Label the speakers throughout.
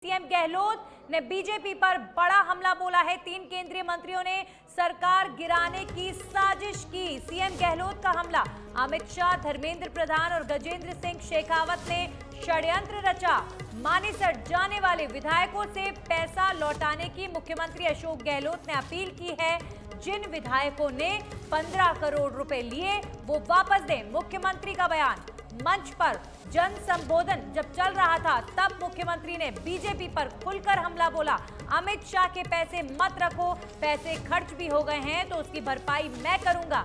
Speaker 1: CM Gehlot ने BJP पर बड़ा हमला बोला है। 3 केंद्रीय मंत्रियों ने सरकार गिराने की साजिश की। सीएम गहलोत का हमला। अमित शाह, धर्मेंद्र प्रधान और गजेंद्र सिंह शेखावत ने षड्यंत्र रचा। मानेसर जाने वाले विधायकों से पैसा लौटाने की मुख्यमंत्री अशोक गहलोत ने अपील की है। जिन विधायकों ने 15 करोड़ रुपए लिए वो वापस दें। मुख्यमंत्री का बयान। मंच पर जन संबोधन जब चल रहा था तब मुख्यमंत्री ने बीजेपी पर खुलकर हमला बोला। अमित शाह के पैसे मत रखो, पैसे खर्च भी हो गए हैं तो उसकी भरपाई मैं करूंगा।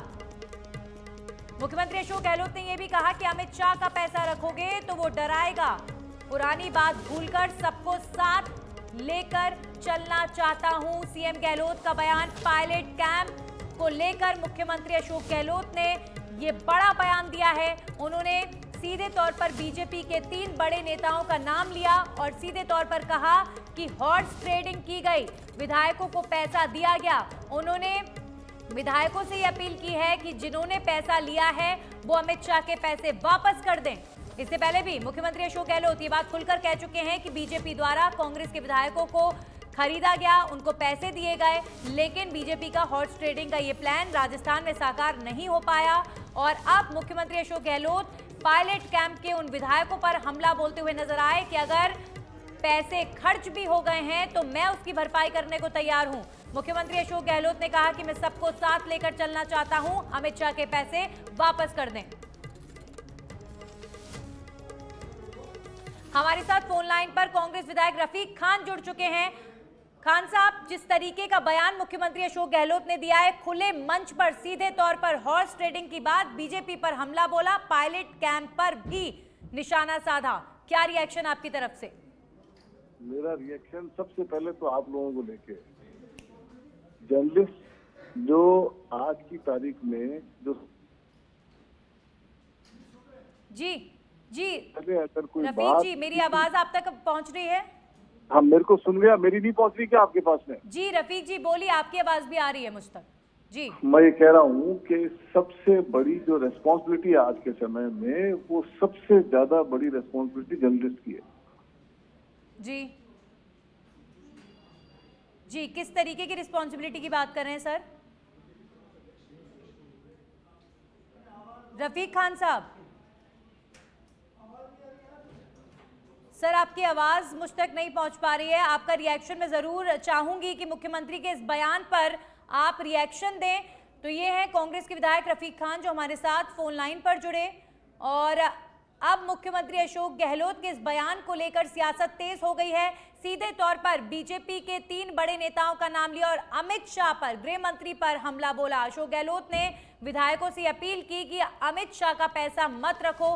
Speaker 1: मुख्यमंत्री अशोक गहलोत ने यह भी कहा कि अमित शाह का पैसा रखोगे तो वो डराएगा। पुरानी बात भूलकर सबको साथ लेकर चलना चाहता हूं। सीएम गहलोत का बयान। पायलट कैंप को लेकर मुख्यमंत्री अशोक गहलोत ने ये बड़ा बयान दिया है। उन्होंने सीधे तौर पर बीजेपी के 3 बड़े नेताओं का नाम लिया और सीधे तौर पर कहा कि हॉर्स ट्रेडिंग की गई, विधायकों को पैसा दिया गया। उन्होंने विधायकों से यह अपील की है कि जिन्होंने पैसा लिया है वो अमित शाह के पैसे वापस कर दें। इससे पहले भी मुख्यमंत्री अशोक गहलोत ये बात खुलकर कह चुके हैं कि बीजेपी द्वारा कांग्रेस के विधायकों को खरीदा गया, उनको पैसे दिए गए, लेकिन बीजेपी का हॉर्स ट्रेडिंग का ये प्लान राजस्थान में साकार नहीं हो पाया। और अब मुख्यमंत्री अशोक गहलोत पायलट कैंप के उन विधायकों पर हमला बोलते हुए नजर आए कि अगर पैसे खर्च भी हो गए हैं तो मैं उसकी भरपाई करने को तैयार हूं। मुख्यमंत्री अशोक गहलोत ने कहा कि मैं सबको साथ लेकर चलना चाहता हूं, अमित शाह के पैसे वापस कर दें। हमारे साथ फोन लाइन पर कांग्रेस विधायक रफीक खान जुड़ चुके हैं। खान साहब, जिस तरीके का बयान मुख्यमंत्री अशोक गहलोत ने दिया है, खुले मंच पर सीधे तौर पर हॉर्स ट्रेडिंग की बात, बीजेपी पर हमला बोला, पायलट कैंप पर भी निशाना साधा, क्या रिएक्शन आपकी तरफ से?
Speaker 2: मेरा रिएक्शन सबसे पहले तो आप लोगों को लेके, जर्नलिस्ट जो आज की तारीख में जो
Speaker 1: जी
Speaker 2: अगर कोई
Speaker 1: रफीक
Speaker 2: बात,
Speaker 1: जी, मेरी आवाज आप तक पहुंच रही है?
Speaker 2: हाँ, मेरे को सुन गया, मेरी नहीं पहुंच रही क्या आपके पास में?
Speaker 1: जी रफीक जी बोलिए, आपकी आवाज भी आ रही है मुझ तक। जी,
Speaker 2: मैं ये कह रहा हूँ कि सबसे बड़ी जो रेस्पॉन्सिबिलिटी है आज के समय में, वो सबसे ज्यादा बड़ी रेस्पॉन्सिबिलिटी जर्नलिस्ट की है।
Speaker 1: जी, किस तरीके की रिस्पॉन्सिबिलिटी की बात कर रहे हैं सर? रफीक खान साहब, सर आपकी आवाज मुझ तक नहीं पहुंच पा रही है। आपका रिएक्शन मैं जरूर चाहूंगी कि मुख्यमंत्री के इस बयान पर आप रिएक्शन दें। तो ये है कांग्रेस के विधायक रफीक खान जो हमारे साथ फोन लाइन पर जुड़े। और अब मुख्यमंत्री अशोक गहलोत के इस बयान को लेकर सियासत तेज हो गई है। सीधे तौर पर बीजेपी के 3 बड़े नेताओं का नाम लिया और अमित शाह पर, गृह मंत्री पर हमला बोला। अशोक गहलोत ने विधायकों से अपील की कि अमित शाह का पैसा मत रखो।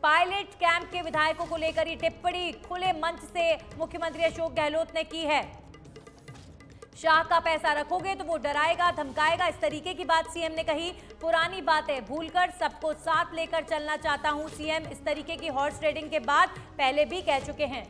Speaker 1: पायलट कैंप के विधायकों को लेकर ये टिप्पणी खुले मंच से मुख्यमंत्री अशोक गहलोत ने की है। शाह का पैसा रखोगे तो वो डराएगा, धमकाएगा, इस तरीके की बात सीएम ने कही। पुरानी बातें भूलकर सबको साथ लेकर चलना चाहता हूं, सीएम इस तरीके की हॉर्स ट्रेडिंग के बाद पहले भी कह चुके हैं।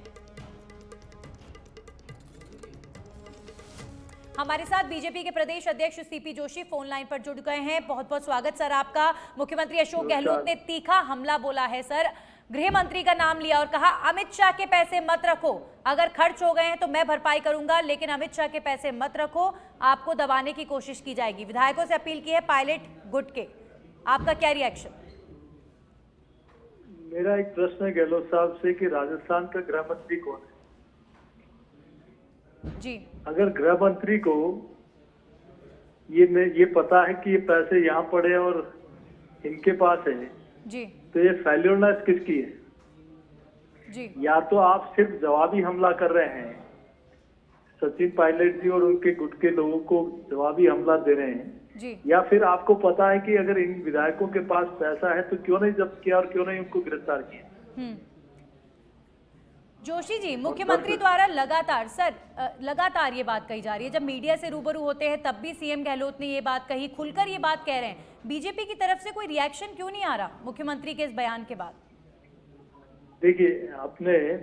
Speaker 1: हमारे साथ बीजेपी के प्रदेश अध्यक्ष सीपी जोशी फोन लाइन पर जुड़ गए हैं। बहुत बहुत स्वागत सर आपका। मुख्यमंत्री अशोक गहलोत ने तीखा हमला बोला है सर, गृह मंत्री का नाम लिया और कहा अमित शाह के पैसे मत रखो, अगर खर्च हो गए हैं तो मैं भरपाई करूंगा, लेकिन अमित शाह के पैसे मत रखो, आपको दबाने की कोशिश की जाएगी। विधायकों से अपील की है पायलट गुट के, आपका क्या रिएक्शन?
Speaker 3: मेरा एक प्रश्न है गहलोत साहब से कि राजस्थान का गृह मंत्री कौन है?
Speaker 1: जी,
Speaker 3: अगर गृह मंत्री को ये पता है कि ये पैसे यहाँ पड़े और इनके पास है
Speaker 1: जी,
Speaker 3: तो ये फेल्योरनेस किसकी है?
Speaker 1: जी,
Speaker 3: या तो आप सिर्फ जवाबी हमला कर रहे हैं, सचिन पायलट जी और उनके गुट के लोगों को जवाबी हमला दे रहे हैं
Speaker 1: जी,
Speaker 3: या फिर आपको पता है कि अगर इन विधायकों के पास पैसा है तो क्यों नहीं जब्त किया और क्यों नहीं उनको गिरफ्तार किया?
Speaker 1: जोशी जी, मुख्यमंत्री द्वारा लगातार ये बात कही जा रही है। जब मीडिया से रूबरू होते हैं तब भी सीएम गहलोत ने ये बात कही, खुलकर ये बात कह रहे हैं। बीजेपी की तरफ से कोई रिएक्शन क्यों नहीं आ रहा मुख्यमंत्री के इस बयान के बाद?
Speaker 3: देखिए,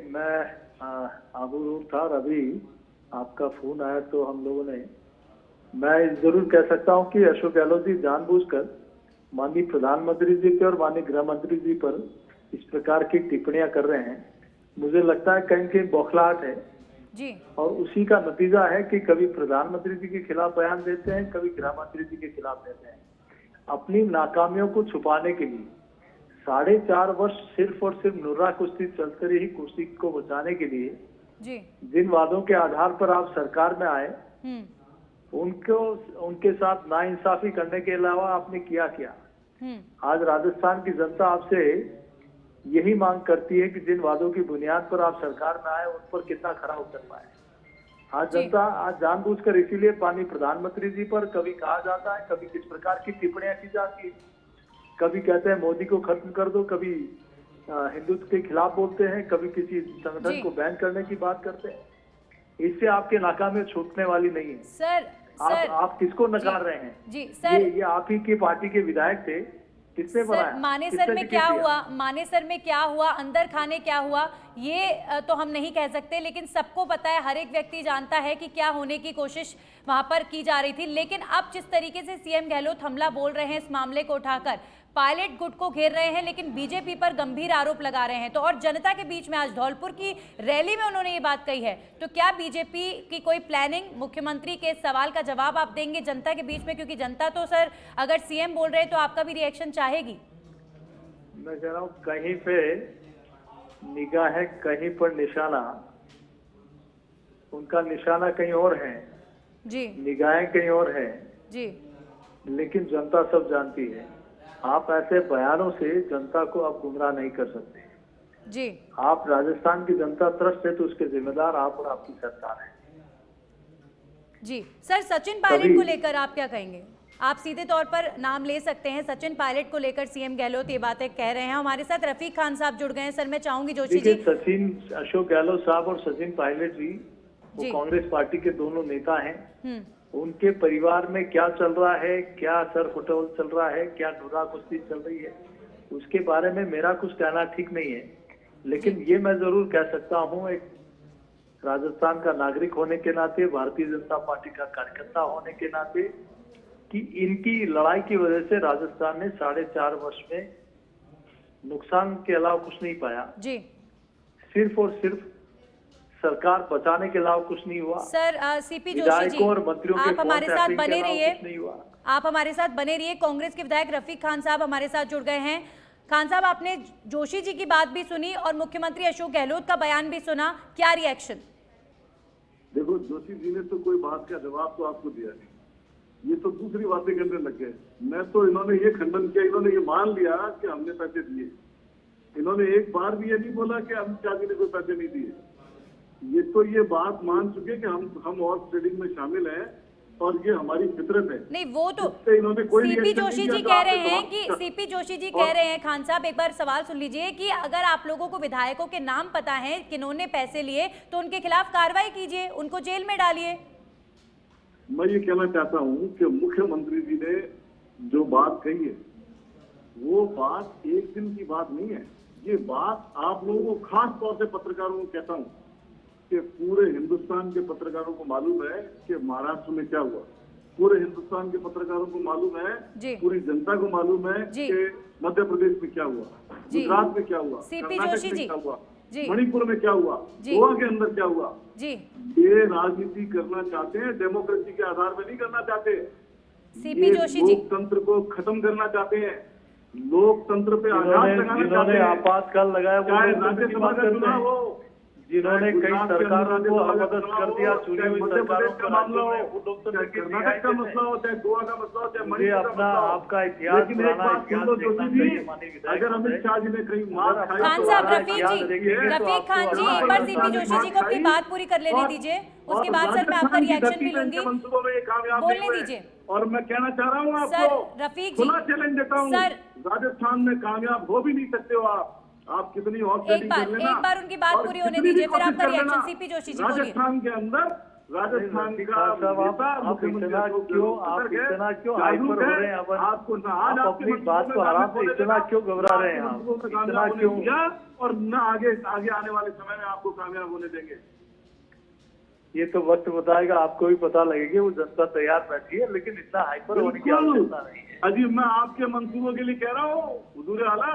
Speaker 3: मैं आबू था और अभी आपका फोन आया तो हम लोगों ने, मैं जरूर कह सकता हूँ कि अशोक गहलोत जी जानबूझकर माननीय प्रधानमंत्री जी पे और माननीय गृह मंत्री जी पर इस प्रकार की टिप्पणियां कर रहे हैं। मुझे लगता है कहीं कहीं बौखलाहट है
Speaker 1: जी
Speaker 3: और उसी का नतीजा है कि कभी प्रधानमंत्री जी के खिलाफ बयान देते हैं, कभी गृह मंत्री जी के खिलाफ देते हैं। अपनी नाकामियों को छुपाने के लिए 4.5 वर्ष सिर्फ और सिर्फ नुर्रा कुश्ती चलते रही। कुश्ती को बचाने के लिए
Speaker 1: जी
Speaker 3: जिन वादों के आधार पर आप सरकार में आए, उनके साथ नाइंसाफी करने के अलावा आपने किया क्या? आज राजस्थान की जनता आपसे यही मांग करती है कि जिन वादों की बुनियाद पर आप सरकार में आए, उन पर कितना खरा उतर पाए। आज जनता आज जानबूझकर इसीलिए पानी प्रधानमंत्री जी पर कभी कहा जाता है, कभी किस प्रकार की टिप्पणियां की जाती है, कभी कहते हैं मोदी को खत्म कर दो, कभी हिंदुत्व के खिलाफ बोलते हैं, कभी किसी संगठन को बैन करने की बात करते हैं। इससे आपके नाकामी छूटने वाली नहीं है।
Speaker 1: सर
Speaker 3: आप किसको नकार रहे हैं?
Speaker 1: जी सर,
Speaker 3: ये आप ही की पार्टी के विधायक थे, किसने बनाया?
Speaker 1: मानेसर में क्या हुआ, मानेसर में क्या हुआ, अंदर खाने क्या हुआ, ये तो हम नहीं कह सकते, लेकिन सबको पता है, हर एक व्यक्ति जानता है कि क्या होने की कोशिश वहां पर की जा रही थी। लेकिन अब जिस तरीके से सीएम गहलोत हमला बोल रहे हैं इस मामले को उठाकर, पायलट गुट को घेर रहे हैं, लेकिन बीजेपी पर गंभीर आरोप लगा रहे हैं, तो और जनता के बीच में आज धौलपुर की रैली में उन्होंने ये बात कही है, तो क्या बीजेपी की कोई प्लानिंग, मुख्यमंत्री के सवाल का जवाब आप देंगे जनता के बीच में? क्योंकि जनता तो सर अगर सीएम बोल रहे हैं तो आपका भी रिएक्शन चाहेगी।
Speaker 3: मैं कह रहा हूँ कहीं पे निगाह है, कहीं पर निशाना, उनका निशाना कहीं और है
Speaker 1: जी,
Speaker 3: निगाहें कहीं और है
Speaker 1: जी,
Speaker 3: लेकिन जनता सब जानती है। आप ऐसे बयानों से जनता को आप गुमराह नहीं कर सकते
Speaker 1: जी।
Speaker 3: आप राजस्थान की जनता त्रस्त है तो उसके जिम्मेदार आप और आपकी सरकार है
Speaker 1: जी। सर सचिन पायलट को लेकर आप क्या कहेंगे? आप सीधे तौर पर नाम ले सकते हैं, सचिन पायलट को लेकर सीएम गहलोत ये बातें कह रहे हैं। हमारे साथ रफीक खान साहब जुड़ गए हैं। सर मैं चाहूंगी जोशी जी।
Speaker 3: सचिन अशोक गहलोत साहब और सचिन पायलट जी वो कांग्रेस पार्टी के दोनों नेता हैं। उनके परिवार में क्या चल रहा है, क्या सर फुटबॉल चल रहा है, क्या नुरा कुश्ती चल रही है, उसके बारे में मेरा कुछ कहना ठीक नहीं है। लेकिन ये मैं जरूर कह सकता हूँ, एक राजस्थान का नागरिक होने के नाते, भारतीय जनता पार्टी का कार्यकर्ता होने के नाते, कि इनकी लड़ाई की वजह से राजस्थान ने 4.5 वर्ष में नुकसान के अलावा कुछ नहीं पाया
Speaker 1: जी।
Speaker 3: सिर्फ और सिर्फ सरकार बचाने के अलावा कुछ नहीं हुआ।
Speaker 1: सर सीपी जोशी जी, आप हमारे साथ बने रहिए, आप हमारे साथ बने रहिए। कांग्रेस के विधायक रफीक खान साहब हमारे साथ जुड़ गए हैं। खान साहब, आपने जोशी जी की बात भी सुनी और मुख्यमंत्री अशोक गहलोत का बयान भी सुना, क्या रिएक्शन?
Speaker 2: देखो, जोशी जी ने तो कोई बात का जवाब तो आपको दिया नहीं, ये तो दूसरी बातें करने लग गए। मैं तो इन्होंने ये खंडन किया, इन्होंने ये मान लिया कि हमने पैसे दिए। इन्होंने एक बार भी ये नहीं बोला कि अमित शाह जी ने कोई पैसे नहीं दिए। ये तो ये बात मान चुके कि हम और ट्रेडिंग में शामिल हैं और ये हमारी फितरत है।
Speaker 1: नहीं, वो तो
Speaker 2: इन्होंने कोई
Speaker 1: सीपी जोशी जी कह रहे हैं कि सीपी जोशी जी कह रहे हैं, खान साहब एक बार सवाल सुन लीजिए, कि अगर आप लोगों को विधायकों के नाम पता है किन्होंने पैसे लिए तो उनके खिलाफ कार्रवाई कीजिए, उनको जेल में डालिए।
Speaker 2: मैं ये कहना चाहता हूँ कि मुख्यमंत्री जी ने जो बात कही है वो बात एक दिन की बात नहीं है। ये बात आप लोगों को, खास तौर से पत्रकारों को कहता हूँ कि पूरे हिंदुस्तान के पत्रकारों को मालूम है कि महाराष्ट्र में क्या हुआ, पूरे हिंदुस्तान के पत्रकारों को मालूम है, पूरी जनता को मालूम है कि मध्य प्रदेश में क्या हुआ, गुजरात में क्या हुआ, कर्नाटक में क्या हुआ, मणिपुर में क्या हुआ, गोवा के अंदर क्या हुआ। ये राजनीति करना चाहते हैं, डेमोक्रेसी के आधार पर नहीं करना चाहते।
Speaker 1: सीपी जोशी जी
Speaker 2: लोकतंत्र को खत्म करना चाहते हैं, लोकतंत्र पे आघात लगाना चाहते हैं।
Speaker 3: आपातकाल लगाया,
Speaker 2: चाहे राज्यसभा का चुनाव हो,
Speaker 3: जिन्होंने कई सरकारों को अवगत कर दिया, चुनी हुई सरकारों का मामला हो,
Speaker 2: कर्नाटक का मसला हो, चाहे गोवा का मसला हो, चाहे मणिपुर का मसला हो,
Speaker 3: आपका इतिहास, पुराना इतिहास देखना चाहिए माननीय विधायक।
Speaker 2: अगर अमित शाह जी ने कहीं मार खाई,
Speaker 1: खान साहब, रफीक खान जी एक बार सीपी जोशी जी को अपनी बात पूरी कर लेने दीजिए, उसके बाद सर मैं आपका रिएक्शन भी लूंगी, बोलने दीजिए।
Speaker 2: और मैं कहना चाह रहा हूँ आपको,
Speaker 1: रफीक जी
Speaker 2: खुला चैलेंज देता हूँ, राजस्थान में कामयाब हो भी नहीं सकते हो आप कितनी और
Speaker 1: एक बार उनकी बात पूरी होने दीजिए, फिर आपका रिएक्शन। सीपी जोशी जी बोलिए।
Speaker 2: राजस्थान के अंदर, राजस्थान का
Speaker 3: आप इतना क्यों हाइपर हो रहे हैं?
Speaker 2: आपको आज
Speaker 3: अपनी बात को आराम से इतना क्यों घबरा रहे हैं? इतना क्यों?
Speaker 2: और न आगे आने वाले समय में आपको कामयाब होने देंगे।
Speaker 3: ये तो वक्त बताएगा, आपको भी पता लगेगा, वो जनता तैयार बैठी है, लेकिन इतना हाइपर होने की आवश्यकता नहीं है।
Speaker 2: अजीब, मैं आपके मंसूबों के लिए कह रहा हूँ, हुजूर आला,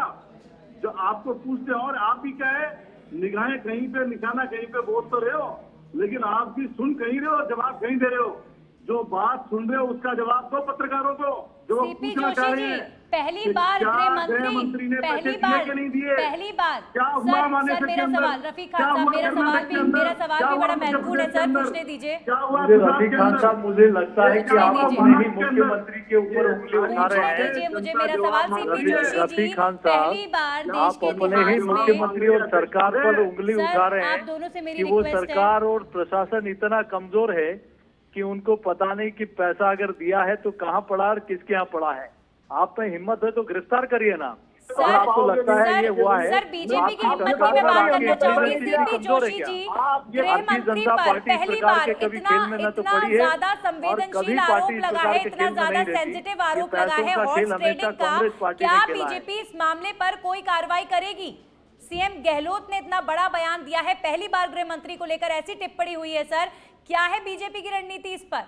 Speaker 2: जो आपको पूछते हैं, और आप भी क्या है, निगाहें कहीं पे, निशाना कहीं पे बोल तो रहे हो, लेकिन आप भी सुन कहीं रहे हो, जवाब कहीं दे रहे हो। जो बात सुन रहे हो उसका जवाब दो पत्रकारों को, जो
Speaker 1: सीपी
Speaker 2: पूछना चाह
Speaker 1: जोशी
Speaker 2: रहे
Speaker 1: जी,
Speaker 2: हैं।
Speaker 1: पहली
Speaker 2: कि
Speaker 1: बार
Speaker 2: क्या
Speaker 1: गृह मंत्री
Speaker 2: ने
Speaker 1: पहली
Speaker 2: पैसे
Speaker 1: बार
Speaker 2: दिए कि नहीं दिए?
Speaker 1: पहली बार
Speaker 2: क्या हुआ
Speaker 1: सर
Speaker 2: माने
Speaker 1: सर मेरा सवाल रफीक खान साहब, मेरा सवाल भी बड़ा महत्वपूर्ण है सर, पूछने दीजिए।
Speaker 2: क्या हुआ
Speaker 3: मुझे रफीक खान साहब, मुझे लगता है कि आप
Speaker 1: दीजिए।
Speaker 3: अपने ही मुख्यमंत्री के ऊपर उंगली उठा रहे
Speaker 1: पूछने
Speaker 3: हैं।
Speaker 1: दीजिए मुझे मेरा सवाल। सीपी जोशी जी,
Speaker 3: रफीक खान
Speaker 1: पहली
Speaker 3: साहब,
Speaker 1: बार देश
Speaker 3: आप
Speaker 1: के
Speaker 3: अपने ही
Speaker 1: इतिहास में
Speaker 3: मुख्यमंत्री और सरकार पर उंगली
Speaker 1: सर,
Speaker 3: उठा रहे
Speaker 1: आप
Speaker 3: हैं
Speaker 1: दोनों से मेरी
Speaker 3: कि वो
Speaker 1: रिक्वेस्ट है।
Speaker 3: सरकार और प्रशासन इतना कमजोर है कि उनको पता नहीं कि पैसा अगर दिया है तो कहाँ पड़ा और किसके यहाँ पड़ा है। आप में हिम्मत है तो गिरफ्तार करिए ना।
Speaker 1: सर,
Speaker 3: अगर आपको लगता है ये हुआ है
Speaker 1: सर
Speaker 3: तो
Speaker 1: बीजेपी की
Speaker 3: आपकी
Speaker 1: हिम्मत
Speaker 3: सरकार
Speaker 1: में
Speaker 3: में
Speaker 1: बात
Speaker 3: आपकी
Speaker 1: करना चाहूंगी।
Speaker 3: इंटेलिजेंस
Speaker 1: सीपी
Speaker 3: कमजोर है
Speaker 1: जोशी
Speaker 3: क्या?
Speaker 1: जी,
Speaker 3: भारतीय
Speaker 1: गृह मंत्री
Speaker 3: जनता
Speaker 1: पर
Speaker 3: पार्टी इस
Speaker 1: पहली
Speaker 3: प्रकार
Speaker 1: बार
Speaker 3: के कभी
Speaker 1: इतना
Speaker 3: खेल में न तो
Speaker 1: इतना
Speaker 3: पड़ी है
Speaker 1: ज्यादा
Speaker 3: और
Speaker 1: संवेदनशील
Speaker 3: कभी
Speaker 1: आरोप
Speaker 3: पार्टी इस
Speaker 1: लगा
Speaker 3: प्रकार
Speaker 1: है,
Speaker 3: के
Speaker 1: इतना
Speaker 3: खेल में
Speaker 1: ज्यादा
Speaker 3: नहीं रहती।
Speaker 1: सेंसिटिव
Speaker 3: ये
Speaker 1: आरोप लगा
Speaker 3: पैसों
Speaker 1: है
Speaker 3: का
Speaker 1: हॉर्स
Speaker 3: खेल हमेशा
Speaker 1: ट्रेडिंग का।
Speaker 3: कांग्रेस पार्टी
Speaker 1: क्या
Speaker 3: ने खेला है।
Speaker 1: बीजेपी इस मामले पर कोई कार्रवाई करेगी? सीएम गहलोत ने इतना बड़ा बयान दिया है, पहली बार गृह मंत्री को लेकर ऐसी टिप्पणी हुई है। सर, क्या है बीजेपी की रणनीति इस पर?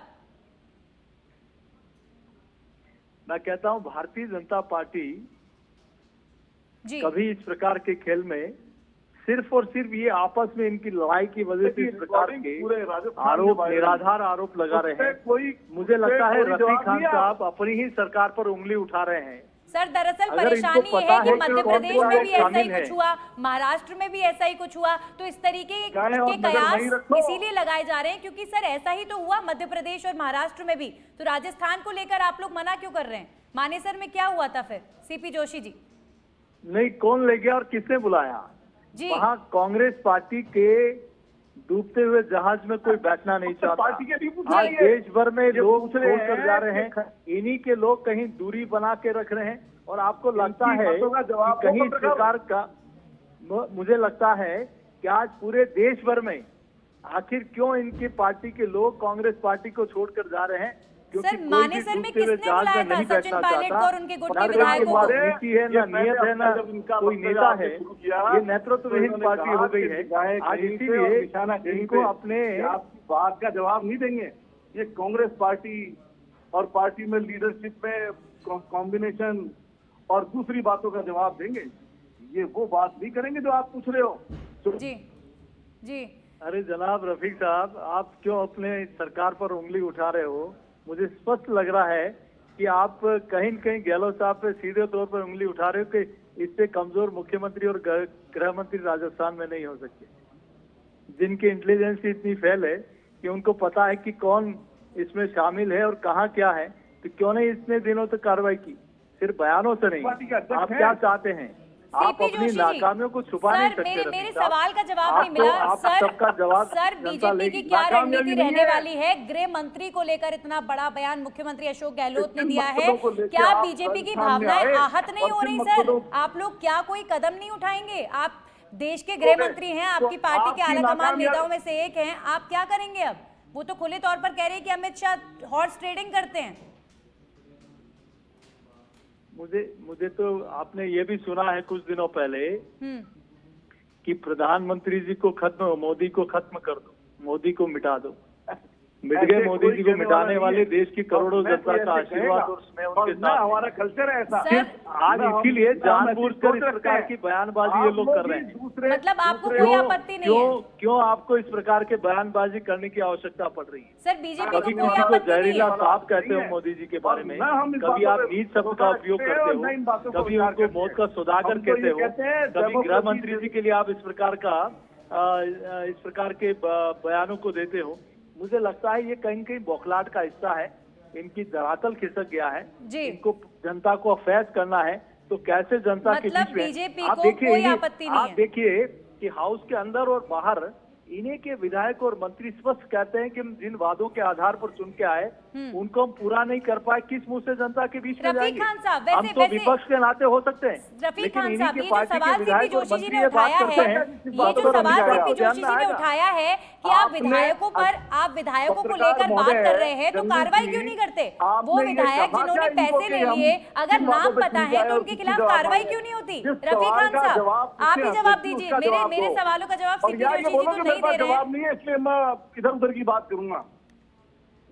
Speaker 3: मैं कहता हूं भारतीय जनता पार्टी
Speaker 1: जी
Speaker 3: कभी इस प्रकार के खेल में सिर्फ और सिर्फ ये आपस में इनकी लड़ाई की वजह से इस प्रकार के
Speaker 2: पूरे राजस्थान
Speaker 3: आरोप,
Speaker 2: के बारे में
Speaker 3: निराधार आरोप लगा रहे हैं। मुझे लगता है रफीक खान साहब अपनी ही सरकार पर उंगली उठा रहे हैं।
Speaker 1: सर, दरअसल
Speaker 3: अगर
Speaker 1: परेशानी
Speaker 3: इनको
Speaker 1: ये
Speaker 3: पता
Speaker 1: है कि
Speaker 3: है कि
Speaker 1: मध्य
Speaker 3: कौन
Speaker 1: प्रदेश
Speaker 3: कौन
Speaker 1: में
Speaker 3: लोग
Speaker 1: भी ऐसा ही
Speaker 3: शामिल
Speaker 1: कुछ
Speaker 3: हैं।
Speaker 1: हुआ, महाराष्ट्र में भी ऐसा ही कुछ हुआ, तो इस तरीके
Speaker 2: गाय और
Speaker 1: के
Speaker 2: नजर
Speaker 1: कयास
Speaker 2: नहीं रखो।
Speaker 1: इसीलिए लगाए जा रहे हैं क्योंकि सर ऐसा ही तो हुआ मध्य प्रदेश और महाराष्ट्र में भी। तो राजस्थान को लेकर आप लोग मना क्यों कर रहे हैं? मानेसर में क्या हुआ था फिर? सीपी जोशी जी।
Speaker 3: नहीं, कौन ले गया और किसने बुलाया?
Speaker 1: जी
Speaker 3: वहाँ कांग्रेस पार्टी के डूबते हुए जहाज में कोई बैठना नहीं चाहता।
Speaker 2: पार्टी के भी पूछ
Speaker 3: आज
Speaker 2: रही है।
Speaker 3: देश भर में लोग
Speaker 2: पूछ रहे
Speaker 3: छोड़कर जा रहे
Speaker 2: हैं
Speaker 3: हैं, इन्हीं के लोग कहीं दूरी बना के रख रहे हैं और आपको लगता
Speaker 2: इनकी
Speaker 3: है
Speaker 2: बातों का
Speaker 3: कि
Speaker 2: जवाब दो
Speaker 3: कहीं इस
Speaker 2: पत्रकार।
Speaker 3: प्रकार का मुझे लगता है कि आज पूरे देश भर में आखिर क्यों इनकी पार्टी के लोग कांग्रेस पार्टी को छोड़कर जा रहे हैं? क्योंकि
Speaker 1: सर,
Speaker 3: कोई भी
Speaker 1: मानेसर में
Speaker 3: डूबते हुए
Speaker 1: किसने
Speaker 3: जहाज
Speaker 1: बुलाया
Speaker 3: में
Speaker 1: था?
Speaker 3: नहीं
Speaker 1: सचिन
Speaker 3: बैठना
Speaker 1: पायलट को
Speaker 3: चाहता।
Speaker 1: और उनके गुट
Speaker 3: ना
Speaker 1: के
Speaker 3: इनके
Speaker 1: विधायकों
Speaker 3: पास
Speaker 1: को?
Speaker 3: नीति है, ना नियत है, ना कोई नेता है। ये नेतृत्वहीन पार्टी हो गई है। आज इसीलिए इनको अपने
Speaker 2: बात का जवाब नहीं देंगे। ये कांग्रेस पार्टी और पार्टी में लीडरशिप में कॉम्बिनेशन और दूसरी बातों का जवाब देंगे। ये वो बात नहीं करेंगे जो आप पूछ रहे हो।
Speaker 1: जी जी
Speaker 3: अरे जनाब रफीक साहब, आप क्यों अपने सरकार पर उंगली उठा रहे हो? मुझे स्पष्ट लग रहा है कि आप कहीं न कहीं गहलोत साहब पे सीधे तौर पर उंगली उठा रहे हो कि इससे कमजोर मुख्यमंत्री और गृह मंत्री राजस्थान में नहीं हो सकते, जिनकी इंटेलिजेंस इतनी फेल है कि उनको पता है कि कौन इसमें शामिल है और कहाँ क्या है। तो क्यों नहीं इतने दिनों तक कार्रवाई की? सिर्फ बयानों से
Speaker 2: पार्टी का
Speaker 3: नहीं।
Speaker 2: अध्यक्ष
Speaker 3: आप
Speaker 2: है।
Speaker 3: क्या चाहते हैं? आप
Speaker 1: सीपी
Speaker 3: अपनी
Speaker 1: जोशी जी,
Speaker 3: नाकामियों को छुपा नहीं
Speaker 1: सर
Speaker 3: सकते।
Speaker 1: मेरे
Speaker 3: रफीक साहब।
Speaker 1: सवाल का जवाब नहीं
Speaker 3: आपको-
Speaker 1: मिला।
Speaker 3: आप
Speaker 1: सर
Speaker 3: सबका जवाब
Speaker 1: सर
Speaker 3: जनता
Speaker 1: बीजेपी
Speaker 3: लेगी।
Speaker 1: की क्या
Speaker 2: नाकामयाबी
Speaker 1: रणनीति
Speaker 2: नहीं
Speaker 1: रहने
Speaker 2: है।
Speaker 1: वाली है? गृह मंत्री को लेकर इतना बड़ा बयान मुख्यमंत्री अशोक गहलोत ने
Speaker 2: किन
Speaker 1: दिया है,
Speaker 2: मकसदों को लेकर
Speaker 1: क्या
Speaker 2: आप
Speaker 1: बीजेपी की
Speaker 2: सामने
Speaker 1: भावनाएं
Speaker 2: आए?
Speaker 1: आहत नहीं
Speaker 2: और
Speaker 1: हो
Speaker 2: किन
Speaker 1: रही?
Speaker 2: मकसदों-
Speaker 1: सर, आप लोग क्या कोई कदम नहीं उठाएंगे? आप देश के गृह मंत्री हैं, आपकी पार्टी के
Speaker 2: आपकी
Speaker 1: आलाकमान
Speaker 2: नाकामयाबी-
Speaker 1: नेताओं में से एक हैं, आप क्या करेंगे अब? वो तो खुले तौर पर कह रहे हैं कि अमित शाह हॉर्स ट्रेडिंग करते हैं।
Speaker 3: मुझे तो आपने ये भी सुना है कुछ दिनों पहले कि प्रधानमंत्री जी को मोदी को खत्म कर दो, मोदी को मिटा दो। मिट गए मोदी जी को मिटाने वाले देश की करोड़ों जनता का आशीर्वाद और स्नेह उनके साथ।
Speaker 2: हमारा कल्चर है ऐसा।
Speaker 1: सर,
Speaker 3: आज इसीलिए जानबूझकर इस प्रकार की बयानबाजी ये लोग कर रहे हैं।
Speaker 1: मतलब आपको कोई आपत्ति नहीं है?
Speaker 3: क्यों आपको इस प्रकार के बयानबाजी करने की आवश्यकता पड़ रही है?
Speaker 1: सर बीजेपी
Speaker 3: कभी
Speaker 1: को कोई
Speaker 3: किसी को
Speaker 1: आपत्ति नहीं
Speaker 3: जहरीला
Speaker 1: है?
Speaker 3: सांप कहते हो मोदी जी के बारे में, कभी आप नीच शब्द का उपयोग करते हो, कभी उनको मौत का सौदागर कहते हो, कभी गृह मंत्री जी के लिए आप इस प्रकार के बयानों को देते हो। मुझे लगता है ये कहीं कहीं बौखलाहट का हिस्सा है। इनकी धरातल खिसक गया है।
Speaker 1: जी।
Speaker 3: इनको जनता को फैज करना है तो कैसे जनता के
Speaker 1: मतलब
Speaker 3: बीच में
Speaker 1: बीजेपी
Speaker 3: आप
Speaker 1: को
Speaker 3: देखिए
Speaker 1: कोई आपत्ति नहीं
Speaker 3: आप
Speaker 1: है।
Speaker 3: देखिए कि हाउस के अंदर और बाहर इन्हीं के विधायक और मंत्री स्पष्ट कहते हैं कि हम जिन वादों के आधार पर चुन के आए उनको हम पूरा नहीं कर पाए, किस मुंह से जनता के बीच में
Speaker 1: रफीक
Speaker 3: जाएंगे?
Speaker 1: खान साहब,
Speaker 3: हम तो
Speaker 1: वैसे-
Speaker 3: विपक्ष के नाते हो सकते हैं,
Speaker 1: रफीक
Speaker 3: लेकिन
Speaker 1: खान
Speaker 3: इन्हीं
Speaker 1: साहब,
Speaker 3: की
Speaker 1: ये जो
Speaker 3: पार्टी के
Speaker 1: सवाल सीपी
Speaker 3: विधायक और
Speaker 1: जोशी जी
Speaker 3: मंत्री
Speaker 1: ने
Speaker 3: ये बात
Speaker 1: उठाया
Speaker 3: करते
Speaker 1: है,
Speaker 3: हैं,
Speaker 1: ये जो सवाल सीपी जोशी जी ने
Speaker 3: आएगा।
Speaker 1: उठाया है कि आप विधायकों को लेकर बात कर रहे हैं, तो कार्रवाई क्यों नहीं करते? वो विधायक जिन्होंने पैसे ले लिए, अगर नाम पता है तो उनके खिलाफ कार्रवाई क्यों नहीं होती? रफीक खान साहब, आप ही जवाब दीजिए। मेरे सवालों का जवाब सीपी जोशी जी तो नहीं दे रहे हैं।
Speaker 2: नहीं है, इसलिए मैं इधर उधर की बात करूंगा।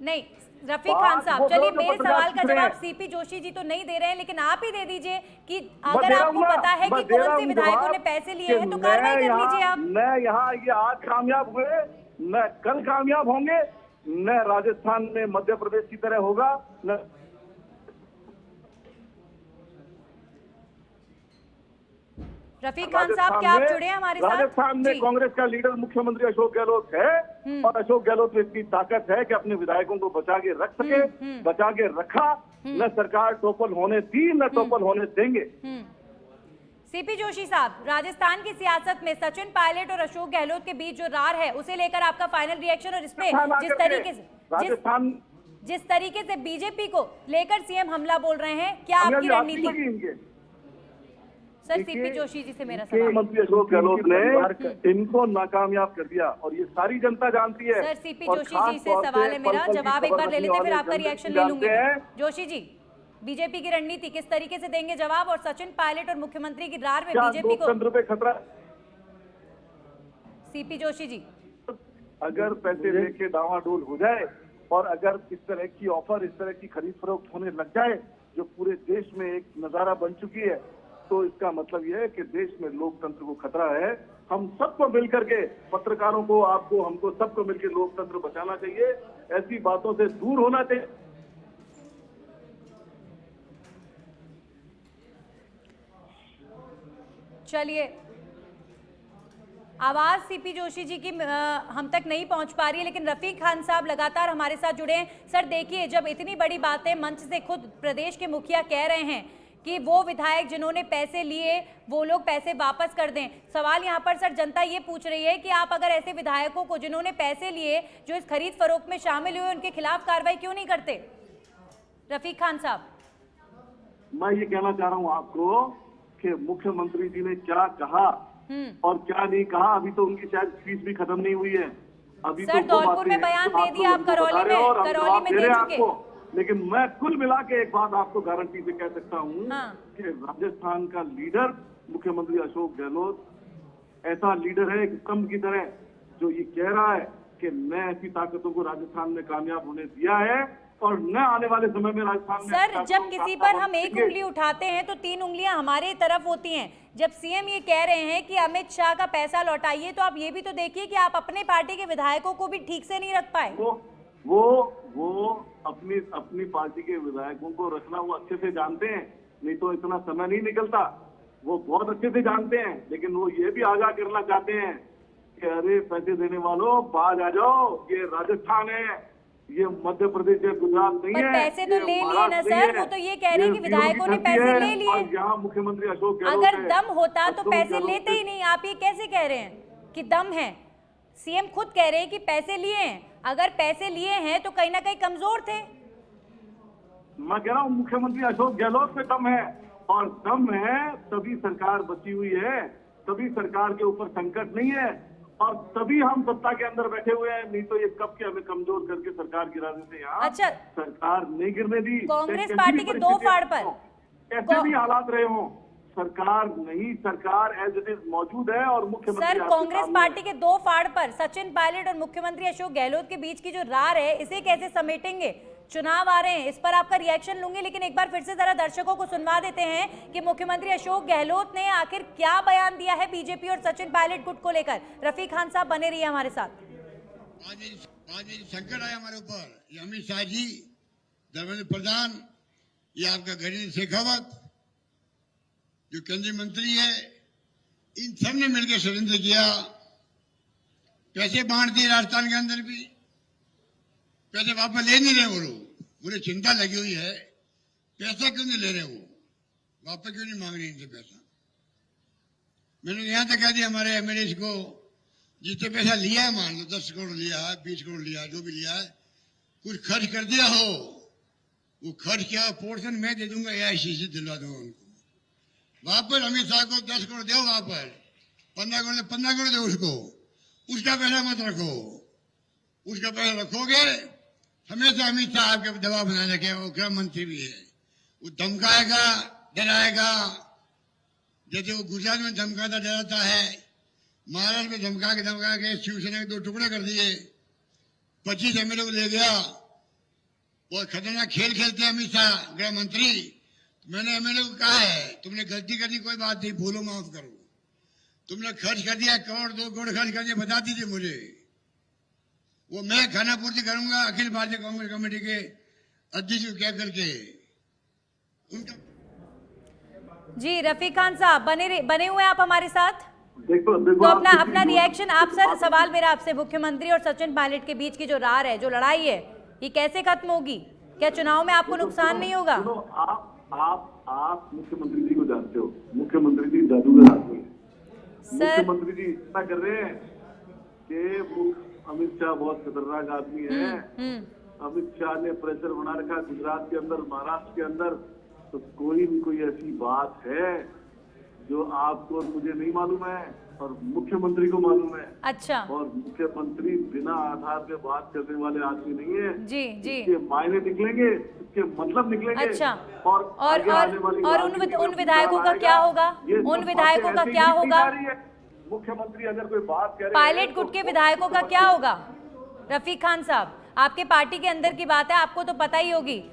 Speaker 1: नहीं रफीक खान साहब,
Speaker 2: वो
Speaker 1: चलिए
Speaker 2: जो
Speaker 1: मेरे
Speaker 2: पत्रकार
Speaker 1: सवाल का
Speaker 2: पूछ रहे
Speaker 1: जवाब
Speaker 2: हैं।
Speaker 1: सीपी जोशी जी तो नहीं दे रहे हैं, लेकिन आप ही दे दीजिए कि
Speaker 2: मैं
Speaker 1: अगर
Speaker 2: दे रहा
Speaker 1: आपको
Speaker 2: हूं ना,
Speaker 1: पता है
Speaker 2: मैं
Speaker 1: कि
Speaker 2: दे रहा
Speaker 1: कौन से
Speaker 2: हूं
Speaker 1: विधायकों
Speaker 2: जवाब
Speaker 1: ने पैसे लिए
Speaker 2: कि
Speaker 1: हैं तो कार्रवाई कर लीजिए आप।
Speaker 2: मैं यहाँ ये आज कामयाब हुए, न कल कामयाब होंगे, न राजस्थान में मध्य प्रदेश की तरह होगा, न
Speaker 1: रफीक खान साहब, क्या आप जुड़े हैं हमारे साथ?
Speaker 2: राजस्थान में
Speaker 1: जी।
Speaker 2: कांग्रेस का लीडर मुख्यमंत्री अशोक गहलोत है और अशोक गहलोत में इतनी ताकत है कि अपने विधायकों को बचा के रख सके, बचा के रखा। न सरकार टोपल होने दी, न टोपल होने देंगे।
Speaker 1: सीपी जोशी साहब, राजस्थान की सियासत में सचिन पायलट और अशोक गहलोत के बीच जो रार है उसे लेकर आपका फाइनल रिएक्शन, और इसमें जिस तरीके से बीजेपी को लेकर सीएम हमला बोल रहे हैं, क्या आपकी रणनीति? सर, सीपी जोशी जी से मेरा सवाल।
Speaker 2: मुख्यमंत्री अशोक गहलोत ने इनको नाकामयाब कर दिया और ये सारी जनता जानती है।
Speaker 1: सर, सीपी जोशी जी से सवाल है मेरा, जवाब एक बार ले लेते फिर आपका रिएक्शन ले लूंगी। जोशी जी, बीजेपी की रणनीति किस तरीके से देंगे जवाब, और सचिन पायलट और मुख्यमंत्री की रार में बीजेपी को
Speaker 2: लोकतंत्र पे खतरा?
Speaker 1: सीपी जोशी जी,
Speaker 2: अगर पैसे लेके डावाडोल हो जाए और अगर इस तरह की ऑफर, इस तरह की खरीद फरोख्त होने लग जाए जो पूरे देश में एक नजारा बन चुकी है, तो इसका मतलब यह है कि देश में लोकतंत्र को खतरा है। हम सबको मिलकर के, पत्रकारों को, आपको, हमको, सबको मिलकर लोकतंत्र बचाना चाहिए। ऐसी बातों से दूर होना चाहिए।
Speaker 1: चलिए, आवाज सीपी जोशी जी की हम तक नहीं पहुंच पा रही है, लेकिन रफीक खान साहब लगातार हमारे साथ जुड़े हैं। सर देखिए, जब इतनी बड़ी बातें मंच से खुद प्रदेश के मुखिया कह रहे हैं कि वो विधायक जिन्होंने पैसे लिए वो लोग पैसे वापस कर दें, सवाल यहाँ पर सर जनता ये पूछ रही है कि आप अगर ऐसे विधायकों को जिन्होंने पैसे लिए, जो इस खरीद फरोख्त में शामिल हुए, उनके खिलाफ कार्रवाई क्यों नहीं करते? रफीक खान साहब,
Speaker 2: मैं ये कहना चाह रहा हूँ आपको कि मुख्यमंत्री जी ने क्या कहा और क्या नहीं कहा। अभी तो उनकी शायद फीस भी खत्म नहीं हुई है। अभी
Speaker 1: सर
Speaker 2: तो
Speaker 1: धौलपुर में बयान दे दिया, आप करौली में दे चुके।
Speaker 2: लेकिन मैं कुल मिला के एक बात आपको गारंटी से कह सकता हूँ कि राजस्थान का लीडर मुख्यमंत्री अशोक गहलोत ऐसा लीडर है एक स्तंभ की तरह, जो ये कह रहा है कि मैं ऐसी ताकतों को राजस्थान में कामयाब होने दिया है और न आने वाले समय में राजस्थान में।
Speaker 1: सर, जब किसी पर हम एक उंगली उठाते हैं तो 3 उंगलियां हमारे तरफ होती हैं। जब सीएम ये कह रहे हैं कि अमित शाह का पैसा लौटाइए, तो आप ये भी तो देखिए कि आप अपने पार्टी के विधायकों को भी ठीक से नहीं रख पाए।
Speaker 2: वो अपनी पार्टी के विधायकों को रखना वो अच्छे से जानते हैं, नहीं तो इतना समय नहीं निकलता। वो बहुत अच्छे से जानते हैं, लेकिन वो ये भी आगाह करना चाहते हैं कि अरे पैसे देने वालों बाज आ जाओ, ये राजस्थान है, ये मध्य प्रदेश है, गुजरात नहीं है।
Speaker 1: पैसे तो ले लिए ना सर, वो तो ये कह रहे हैं कि विधायकों ने पैसे ले लिए।
Speaker 2: यहाँ मुख्यमंत्री अशोक गहलोत
Speaker 1: अगर दम होता तो पैसे लेते ही नहीं। आप ये कैसे कह रहे हैं कि दम है? सीएम खुद कह रहे हैं कि पैसे लिए हैं। अगर पैसे लिए हैं तो कहीं ना कहीं कमजोर थे।
Speaker 2: मैं कह रहा हूँ मुख्यमंत्री अशोक गहलोत में दम है, और दम है तभी सरकार बची हुई है, तभी सरकार के ऊपर संकट नहीं है, और तभी हम सत्ता के अंदर बैठे हुए हैं। नहीं तो ये कब के हमें कमजोर करके सरकार गिरा देते यहाँ।
Speaker 1: अच्छा,
Speaker 2: सरकार नहीं गिरने दी।
Speaker 1: कांग्रेस पार्टी के 2 फाड़ पर
Speaker 2: कैसे भी हालात रहे हों, सरकार नहीं, सरकार एज इट इज मौजूद है। और मुख्यमंत्री
Speaker 1: सर, कांग्रेस पार्टी के 2 फाड़ पर सचिन पायलट और मुख्यमंत्री अशोक गहलोत के बीच की जो रार है, इसे कैसे समेटेंगे? चुनाव आ रहे हैं, इस पर आपका रिएक्शन लूंगी, लेकिन एक बार फिर से जरा दर्शकों को सुनवा देते हैं कि मुख्यमंत्री अशोक गहलोत ने आखिर क्या बयान दिया है बीजेपी और सचिन पायलट गुट को लेकर। रफीक खान साहब बने रहिए हमारे साथ।
Speaker 4: आज संकट आया हमारे ऊपर, ये अमित शाह जी, धर्मेंद्र प्रधान, ये आपका गजेंद्र शेखावत जो केंद्रीय मंत्री है, इन सब ने मिलकर षड्यंत्र किया। पैसे बांट दिए राजस्थान के अंदर भी, पैसे वापस ले नहीं रहे वो लोग। मुझे चिंता लगी हुई है, पैसा क्यों नहीं ले रहे वो, वापस क्यों नहीं मांग रहे इनसे पैसा। मैंने यहां तक कह दिया हमारे एमएलए को, जितने पैसा लिया है, मान लो 10 करोड़ लिया है, 20 करोड़ लिया है, जो भी लिया है, कुछ खर्च कर दिया हो, वो खर्च किया पोर्शन मैं दे दूंगा, एआईसीसी दिलवा दूंगा उनको। वापस अमित शाह को 10 करोड़ दो, वापस 15 करोड़ दो उसको, उसका पैसा मत रखो। उसका पैसा रखोगे, हमेशा अमित शाह आपके दबाव बनाने के, वो गृह मंत्री भी है, वो धमकाएगा, डराएगा। जैसे वो गुजरात में धमकाता डराता है, महाराष्ट्र में धमका के शिवसेना के 2 टुकड़े कर दिए, 25 एमएलए को ले गया। वो खतरनाक खेल खेलते हैं अमित शाह गृह मंत्री। मैंने एमएलए को कहा है, तुमने गलती कर दी, कोई बात नहीं, भूलो माफ करो। तुमने खर्च कर दिया, 1 करोड़ 2 करोड़ खर्च कर दिया, बता दीजिए मुझे। वो मैं खाना पूर्ति करूंगा अखिल भारतीय कांग्रेस कमेटी के अध्यक्ष को कह करके उनका।
Speaker 1: जी रफीक खान साहब बने हुए आप हमारे साथ।
Speaker 2: देखो
Speaker 1: तो अपना रिएक्शन आप सर। सवाल मेरा आपसे, मुख्यमंत्री और सचिन पायलट के बीच की जो रार है, जो लड़ाई है, ये कैसे खत्म होगी? क्या चुनाव में आपको नुकसान नहीं होगा?
Speaker 2: आप मुख्यमंत्री जी को जानते हो, मुख्यमंत्री जी जादूगर आदमी है। मुख्यमंत्री जी इतना कर रहे हैं कि अमित शाह बहुत खतरनाक आदमी है। अमित शाह ने प्रेशर बना रखा गुजरात के अंदर, महाराष्ट्र के अंदर। तो कोई भी कोई ऐसी बात है जो आपको और मुझे नहीं मालूम है और मुख्यमंत्री को मालूम है।
Speaker 1: अच्छा।
Speaker 2: और मुख्यमंत्री बिना आधार पे बात करने वाले आदमी नहीं है।
Speaker 1: जी जी।
Speaker 2: इसके मायने निकलेंगे, इसके मतलब निकलेंगे।
Speaker 1: अच्छा।
Speaker 2: और
Speaker 1: उन विधायकों का क्या होगा? उन विधायकों का क्या होगा?
Speaker 2: मुख्यमंत्री अगर कोई बात करे,
Speaker 1: पायलट गुट के विधायकों का क्या होगा? रफीक खान साहब, आपके पार्टी के अंदर की बात है, आपको तो पता ही होगी।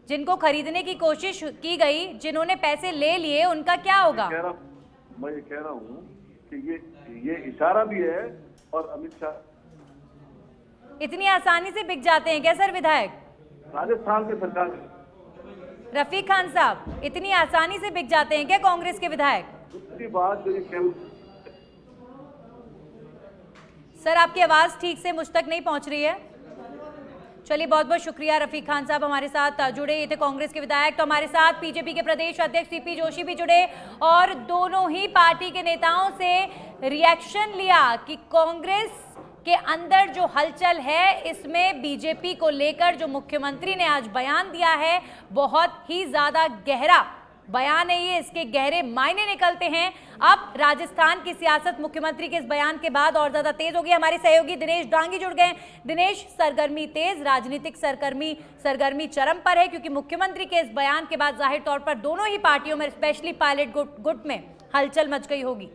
Speaker 1: जिनको खरीदने की कोशिश की गई, जिन्होंने पैसे ले लिए, उनका क्या होगा?
Speaker 2: मैं ये कह रहा हूँ कि ये इशारा भी है। और अमित शाह
Speaker 1: इतनी आसानी से बिक जाते हैं क्या सर विधायक?
Speaker 2: राजस्थान के सरकार।
Speaker 1: रफीक खान साहब, इतनी आसानी से बिक जाते हैं क्या कांग्रेस के विधायक?
Speaker 2: दूसरी बात जो ये
Speaker 1: सर, आपकी आवाज ठीक से मुझ तक नहीं पहुंच रही है। चलिए, बहुत बहुत शुक्रिया रफीक खान साहब हमारे साथ जुड़े। ये थे कांग्रेस के विधायक। तो हमारे साथ बीजेपी के प्रदेश अध्यक्ष सीपी जोशी भी जुड़े और दोनों ही पार्टी के नेताओं से रिएक्शन लिया कि कांग्रेस के अंदर जो हलचल है, इसमें बीजेपी को लेकर जो मुख्यमंत्री ने आज बयान दिया है, बहुत ही ज्यादा गहरा बयान है ये। इसके गहरे मायने निकलते हैं। अब राजस्थान की सियासत मुख्यमंत्री के इस बयान के बाद और ज्यादा तेज होगी। हमारे सहयोगी दिनेश डांगी जुड़ गए। दिनेश, सरगर्मी तेज, राजनीतिक सरगर्मी चरम पर है, क्योंकि मुख्यमंत्री के इस बयान के बाद जाहिर तौर पर दोनों ही पार्टियों में, स्पेशली पायलट गुट में हलचल मच गई होगी।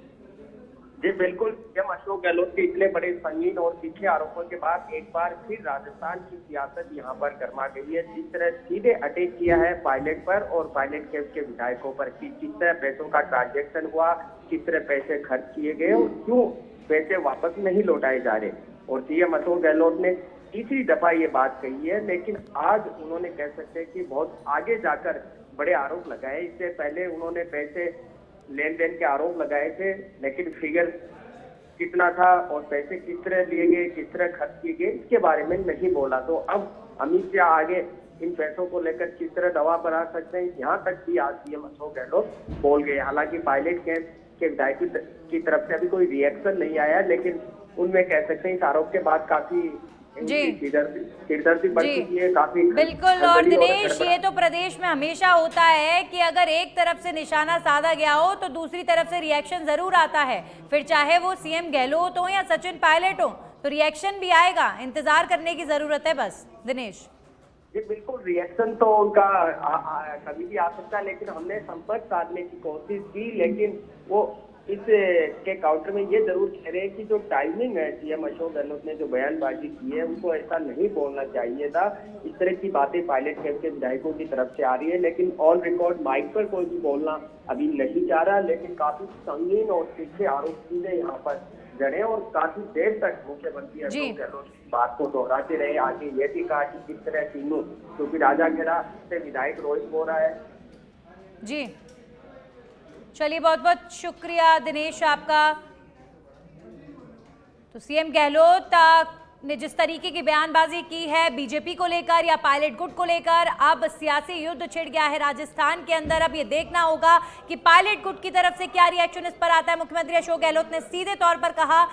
Speaker 5: जी बिल्कुल। सीएम अशोक गहलोत के इतने बड़े संगीन और तीखे आरोपों के बाद एक बार फिर राजस्थान की सियासत यहां पर गर्मा गई है। जिस तरह सीधे अटैक किया है पायलट पर और पायलट के उसके विधायकों पर कि किस तरह पैसों का ट्रांजैक्शन हुआ, किस तरह पैसे खर्च किए गए और क्यों पैसे वापस नहीं लौटाए जा रहे। और सीएम अशोक गहलोत ने तीसरी दफा ये बात कही है, लेकिन आज उन्होंने कह सकते हैं कि बहुत आगे जाकर बड़े आरोप लगाए। इससे पहले उन्होंने पैसे लेन देन के आरोप लगाए थे, लेकिन फिगर कितना था और पैसे किस तरह लिए गए, किस तरह खर्च किए गए, इसके बारे में नहीं बोला। तो अब अमित शाह आगे इन पैसों को लेकर किस तरह दवा बना सकते हैं, यहाँ तक भी आज सीएम अशोक गहलोत बोल गए। हालांकि पायलट कैंप के विधायक की तरफ से अभी कोई रिएक्शन नहीं आया, लेकिन उनमें कह सकते हैं इस आरोप के बाद काफी सिरदर्दी बढ़ चुकी है, काफी।
Speaker 1: बिल्कुल। और दिनेश, ये तो प्रदेश में हमेशा होता है कि अगर एक तरफ से निशाना साधा गया हो तो दूसरी तरफ से रिएक्शन जरूर आता है, फिर चाहे वो सीएम गहलोत हो या सचिन पायलट हो, तो रिएक्शन भी आएगा। इंतजार करने की जरूरत है बस। दिनेश
Speaker 5: जी बिल्कुल, रिएक्शन तो उनका कभी भी आ सकता है, लेकिन हमने संपर्क साधने की कोशिश की, लेकिन वो इस के काउंटर में ये जरूर कह रहे हैं कि जो टाइमिंग है, सीएम अशोक गहलोत ने जो बयानबाजी की है, उनको ऐसा नहीं बोलना चाहिए था। इस तरह की बातें पायलट कैंप के विधायकों की तरफ से आ रही है, लेकिन ऑन रिकॉर्ड माइक पर कोई भी बोलना अभी नहीं चाह रहा। लेकिन काफी संगीन और तीखे आरोप सीधे यहाँ पर जड़े और काफी देर तक मुख्यमंत्री अशोक गहलोत बात को दोहराते रहे। आगे ये भी कहा कि किस तरह तीनों, क्योंकि राजाखेड़ा से विधायक रोहित बोरा है।
Speaker 1: जी चलिए, बहुत बहुत शुक्रिया दिनेश आपका। तो सीएम गहलोत ने जिस तरीके की बयानबाजी की है बीजेपी को लेकर या पायलट गुट को लेकर, अब सियासी युद्ध छिड़ गया है राजस्थान के अंदर। अब ये देखना होगा कि पायलट गुट की तरफ से क्या रिएक्शन इस पर आता है। मुख्यमंत्री अशोक गहलोत ने सीधे तौर पर कहा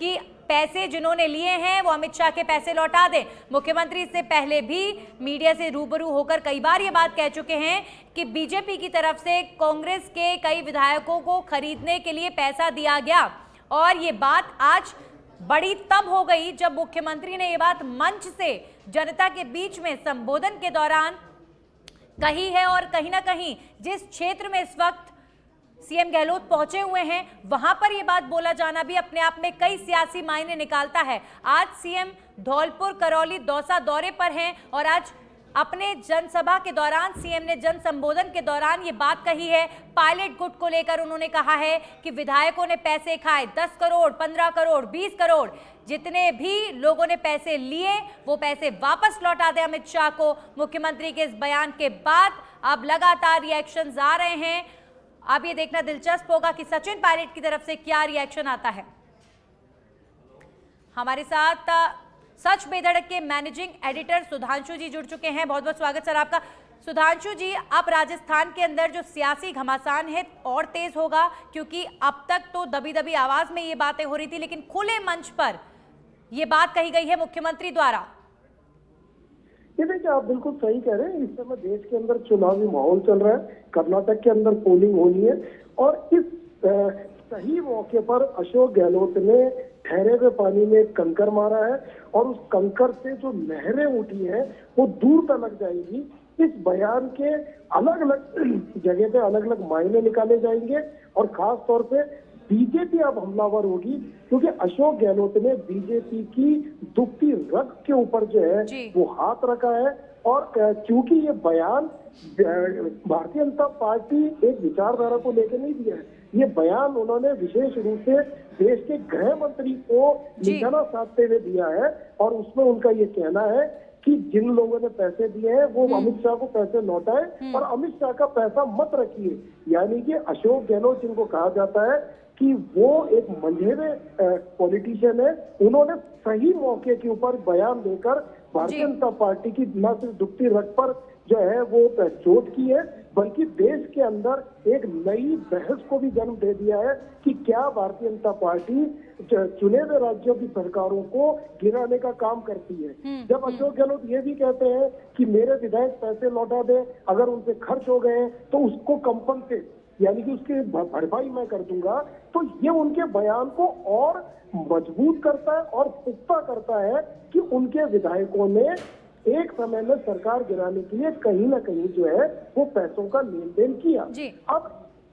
Speaker 1: कि पैसे जिन्होंने लिए हैं वो अमित शाह के पैसे लौटा दें। मुख्यमंत्री इससे पहले भी मीडिया से रूबरू होकर कई बार ये बात कह चुके हैं कि बीजेपी की तरफ से कांग्रेस के कई विधायकों को खरीदने के लिए पैसा दिया गया। और ये बात आज बड़ी तब हो गई जब मुख्यमंत्री ने ये बात मंच से जनता के बीच में संबोधन के दौरान कही है। और कहीं ना कहीं जिस क्षेत्र में इस वक्त सीएम गहलोत पहुंचे हुए हैं, वहां पर यह बात बोला जाना भी अपने आप में कई सियासी मायने निकालता है। आज सीएम धौलपुर, करौली, दौसा दौरे पर हैं और आज अपने जनसभा के दौरान सीएम ने जन संबोधन के दौरान ये बात कही है। पायलट गुट को लेकर उन्होंने कहा है कि विधायकों ने पैसे खाए, 10 करोड़, 15 करोड़, 20 करोड़, जितने भी लोगों ने पैसे लिए वो पैसे वापस लौटा दे अमित शाह को। मुख्यमंत्री के इस बयान के बाद अब लगातार रिएक्शंस आ रहे हैं। अब ये देखना दिलचस्प होगा कि सचिन पायलट की तरफ से क्या रिएक्शन आता है। हमारे साथ सच बेधड़क के मैनेजिंग एडिटर सुधांशु जी जुड़ चुके हैं। बहुत बहुत स्वागत सर आपका। सुधांशु जी, अब राजस्थान के अंदर जो सियासी घमासान है और तेज होगा, क्योंकि अब तक तो दबी दबी आवाज में ये बातें हो रही थी, लेकिन खुले मंच पर ये बात कही गई है मुख्यमंत्री द्वारा।
Speaker 6: ये देखिए, आप बिल्कुल सही कह रहे हैं। इस समय देश के अंदर चुनावी माहौल चल रहा है, कर्नाटक के अंदर पोलिंग होनी है और इस सही मौके पर अशोक गहलोत ने ठहरे हुए पानी में कंकर मारा है और उस कंकर से जो लहरें उठी हैं वो दूर तक जाएंगी। इस बयान के अलग अलग जगह पे अलग अलग मायने निकाले जाएंगे और खास तौर पे बीजेपी अब हमलावर होगी, क्योंकि अशोक गहलोत ने बीजेपी की दुखती रग के ऊपर जो है वो हाथ रखा है। और क्योंकि ये बयान भारतीय जनता पार्टी एक विचारधारा को लेकर नहीं दिया है, ये बयान उन्होंने विशेष रूप से देश के गृह मंत्री को निशाना साधते हुए दिया है और उसमें उनका ये कहना है कि जिन लोगों ने पैसे दिए हैं वो अमित शाह को पैसे लौटाए और अमित शाह का पैसा मत रखिए। यानी कि अशोक गहलोत जिनको कहा जाता है कि वो एक मंझेरे पॉलिटिशियन है, उन्होंने सही मौके के ऊपर बयान देकर भारतीय जनता पार्टी की न सिर्फ दुखती रग पर जो है वो चोट की है, बल्कि देश के अंदर एक नई बहस को भी जन्म दे दिया है कि क्या भारतीय जनता पार्टी चुने हुए राज्यों की सरकारों को गिराने का काम करती है। जब अशोक गहलोत ये भी कहते हैं कि मेरे विधायक पैसे लौटा दे, अगर उनसे खर्च हो गए तो उसको कंपनसेट यानी कि उसकी भरपाई मैं कर दूंगा, तो ये उनके बयान को और मजबूत करता है और पुख्ता करता है कि उनके विधायकों ने एक समय में सरकार गिराने के लिए कहीं ना कहीं जो है वो पैसों का लेन देन किया। अब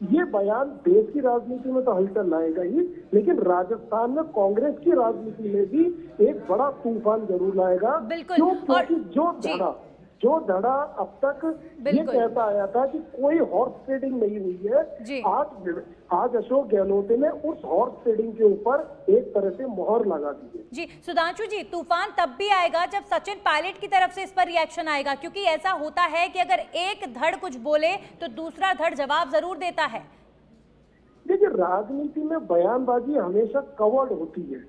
Speaker 6: ये बयान देश की राजनीति में तो हलचल लाएगा ही, लेकिन राजस्थान में कांग्रेस की राजनीति में भी एक बड़ा तूफान जरूर लाएगा। क्योंकि जो धड़ा अब तक ये कहता आया था कि कोई हॉर्स ट्रेडिंग नहीं हुई है, आज अशोक गहलोत ने उस हॉर्स ट्रेडिंग के ऊपर एक तरह से मोहर लगा दी है।
Speaker 1: जी सुधांशु जी, तूफान तब भी आएगा जब सचिन पायलट की तरफ से इस पर रिएक्शन आएगा, क्योंकि ऐसा होता है कि अगर एक धड़ कुछ बोले तो दूसरा धड़ जवाब जरूर देता है।
Speaker 6: देखिए, राजनीति में बयानबाजी हमेशा कवर्ड होती है,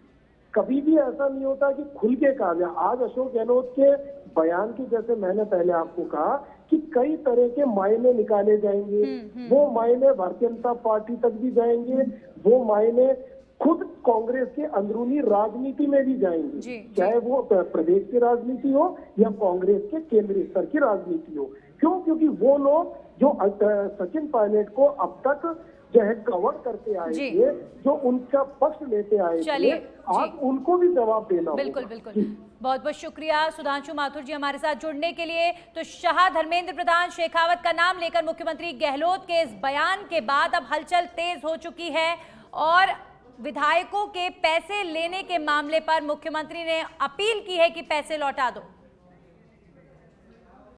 Speaker 6: कभी भी ऐसा नहीं होता कि खुल के कहा जाए। आज अशोक गहलोत के बयान की, जैसे मैंने पहले आपको कहा कि कई तरह के मायने निकाले जाएंगे, वो मायने भारतीय जनता पार्टी तक भी जाएंगे, वो मायने खुद कांग्रेस के अंदरूनी राजनीति में भी जाएंगे, चाहे वो प्रदेश की राजनीति हो या कांग्रेस के केंद्रीय स्तर की राजनीति हो। क्यों? क्योंकि वो लोग जो सचिन पायलट को अब तक जो है कवर करते आए थे, जो उनका पक्ष लेते आए थे, आज उनको भी जवाब देना होगा।
Speaker 1: बिल्कुल बिल्कुल, बहुत बहुत शुक्रिया सुधांशु माथुर जी हमारे साथ जुड़ने के लिए। तो शाह, धर्मेंद्र प्रधान, शेखावत का नाम लेकर मुख्यमंत्री गहलोत के इस बयान के बाद अब हलचल तेज हो चुकी है और विधायकों के पैसे लेने के मामले पर मुख्यमंत्री ने अपील की है कि पैसे लौटा दो।